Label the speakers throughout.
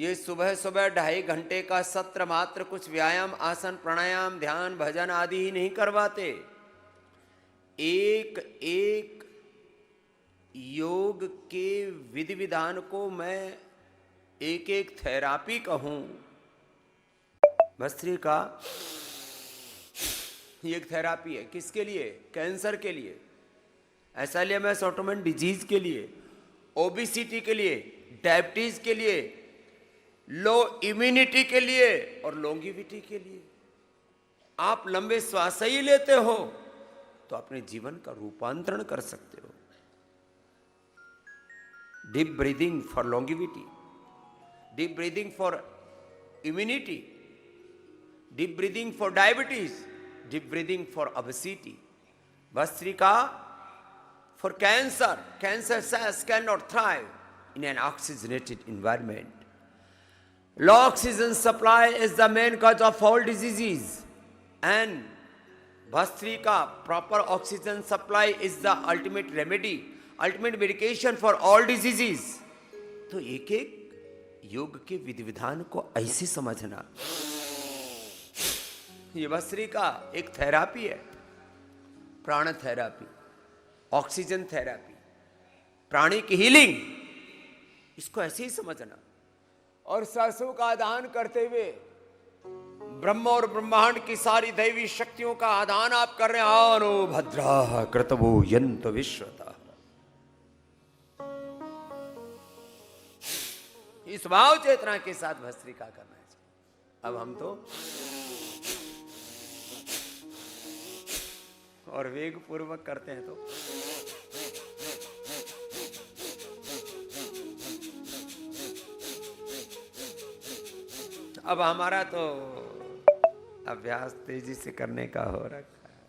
Speaker 1: ये सुबह सुबह 2.5 घंटे का सत्र मात्र कुछ व्यायाम, आसन, प्राणायाम, ध्यान, भजन आदि ही नहीं करवाते। एक एक योग के विधि विधान को मैं एक एक थेरापी कहूं। भस्त्रिका ये एक थेरापी है। किसके लिए? कैंसर के लिए, एसाइलमस ऑटोमन डिजीज के लिए, ओबिसिटी के लिए, डायबिटीज के लिए, लो इम्यूनिटी के लिए और लॉन्गिविटी के लिए। आप लंबे श्वास ही लेते हो तो अपने जीवन का रूपांतरण कर सकते हो। Deep breathing for longevity, deep breathing for immunity, deep breathing for diabetes, deep breathing for obesity. Bhastrika for cancer. Cancer cells cannot thrive in an oxygenated environment. Low oxygen supply is the main cause of all diseases, and Bhastrika, proper oxygen supply is the ultimate remedy, ultimate medication for all diseases. तो एक एक योग के विधि विधान को ऐसे समझना। ये भस्त्रिका एक थेरापी है, प्राण थेरापी, ऑक्सीजन थेरापी, प्राणी की हीलिंग, इसको ऐसे ही समझना। और सरसों का आदान करते हुए ब्रह्म और ब्रह्मांड की सारी दैवी शक्तियों का आदान आप कर रहे हैं। आनो भद्रा कृतवो यंत विश्वता। इस भाव चेतना के साथ भस्त्रिका करना चाहिए। अब हम तो और वेग पूर्वक करते हैं। तो अब हमारा तो अभ्यास तेजी से करने का हो रखा है,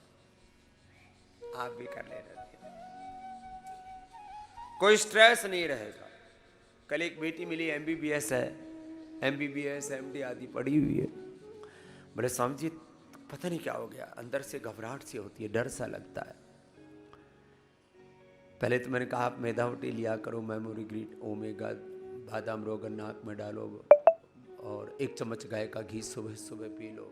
Speaker 1: आप भी कर ले रहे थे, कोई स्ट्रेस नहीं रहेगा। कल एक बेटी मिली, एमबीबीएस है, एमबीबीएस एमडी आदि पढ़ी हुई है। बोले स्वामी जी पता नहीं क्या हो गया, अंदर से घबराहट सी होती है, डर सा लगता है। पहले तो मैंने कहा आप मेधावटी लिया करो, मेमोरी ग्रीट, ओमेगा, बादाम रोगन नाक में डालो और 1 चम्मच गाय का घी सुबह सुबह पी लो,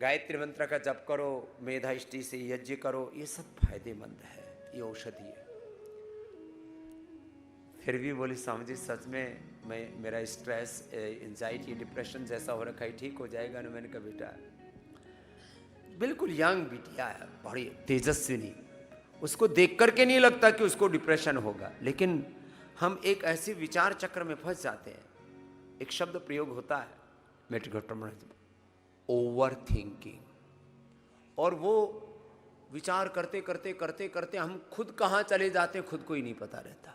Speaker 1: गायत्री मंत्र का जप करो, मेधा इष्टि से यज्ञ करो, ये सब फायदेमंद है, ये औषधि है। फिर भी बोली स्वामी जी सच में मेरा स्ट्रेस, एंजाइटी, डिप्रेशन जैसा हो रखा है, ठीक हो जाएगा ना? मैंने कहा बेटा बिल्कुल यंग बिटिया है, बड़ी तेजस्विनी, उसको देख करके नहीं लगता कि उसको डिप्रेशन होगा, लेकिन हम एक ऐसे विचार चक्र में फंस जाते हैं। एक शब्द प्रयोग होता है मेट्रिकोटोमन, ओवर थिंकिंग, और वो विचार करते करते करते करते हम खुद कहाँ चले जाते हैं खुद को ही नहीं पता रहता।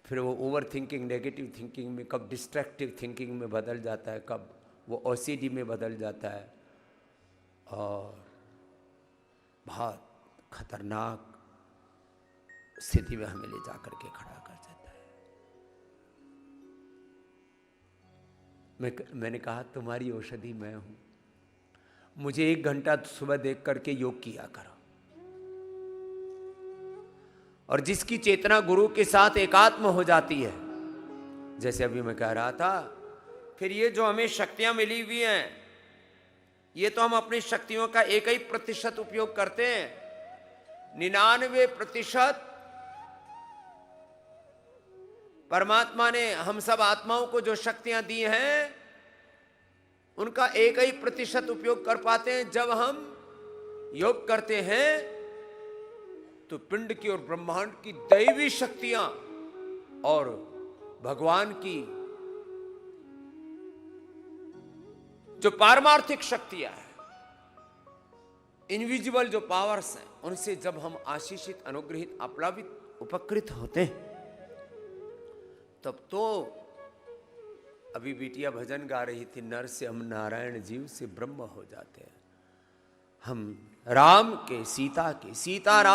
Speaker 1: फिर वो ओवर थिंकिंग नेगेटिव थिंकिंग में, कब डिस्ट्रैक्टिव थिंकिंग में बदल जाता है, कब वो ओसीडी में बदल जाता है, और बहुत खतरनाक स्थिति में हमें ले जाकर के खड़ा कर देता है। मैंने कहा तुम्हारी औषधि मैं हूं, मुझे 1 घंटा सुबह देख करके योग किया करो, और जिसकी चेतना गुरु के साथ एकात्म हो जाती है, जैसे अभी मैं कह रहा था, फिर ये जो हमें शक्तियां मिली हुई हैं, ये तो हम अपनी शक्तियों का 1% उपयोग करते हैं। 99% परमात्मा ने हम सब आत्माओं को जो शक्तियां दी हैं, उनका 1% उपयोग कर पाते हैं। जब हम योग करते हैं तो पिंड की और ब्रह्मांड की दैवी शक्तियां और भगवान की जो पारमार्थिक शक्तियां हैं, इनविजिबल जो पावर्स हैं, उनसे जब हम आशीषित, अनुग्रहित, आप्लावित, उपकृत होते हैं, तब तो अभी बिटिया भजन गा रही थी, नर से हम नारायण, जीव से ब्रह्म हो जाते हैं। हम राम के, सीता के, सीता राम